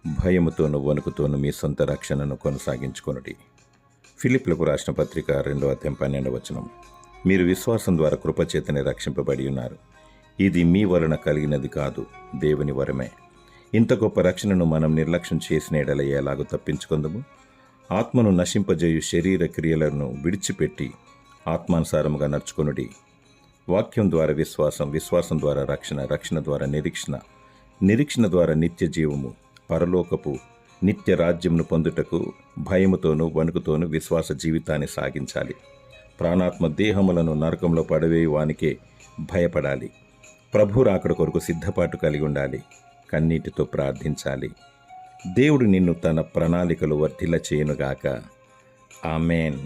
భయముతోను వణుకుతోను మీ సొంత రక్షణను కొనసాగించుకొనుడి. ఫిలిప్పీలకు రాసిన పత్రిక 2:12 మీరు విశ్వాసం ద్వారా కృపచేతనే రక్షింపబడి ఉన్నారు. ఇది మీ వలన కలిగినది కాదు, దేవుని వరమే. ఇంత గొప్ప రక్షణను మనం నిర్లక్ష్యం చేసిన ఎడల ఎలాగో తప్పించుకుందాము? ఆత్మను నశింపజేయు శరీర క్రియలను విడిచిపెట్టి ఆత్మానుసారముగా నడుచుకొనుడి. వాక్యం ద్వారా విశ్వాసం, విశ్వాసం ద్వారా రక్షణ, రక్షణ ద్వారా నిరీక్షణ, నిరీక్షణ ద్వారా నిత్య జీవము, పరలోకపు నిత్య రాజ్యమును పొందుటకు భయముతోనూ వణుకుతోనూ విశ్వాస జీవితాన్ని సాగించాలి. ప్రాణాత్మ దేహములను నరకంలో పడవేయు వానికే భయపడాలి. ప్రభు రాకడ కొరకు సిద్ధపాటు కలిగి ఉండాలి. కన్నీటితో ప్రార్థించాలి. దేవుడు నిన్ను తన ప్రణాళికలు వర్ధిల్ల చేయునుగాక. ఆమేన్.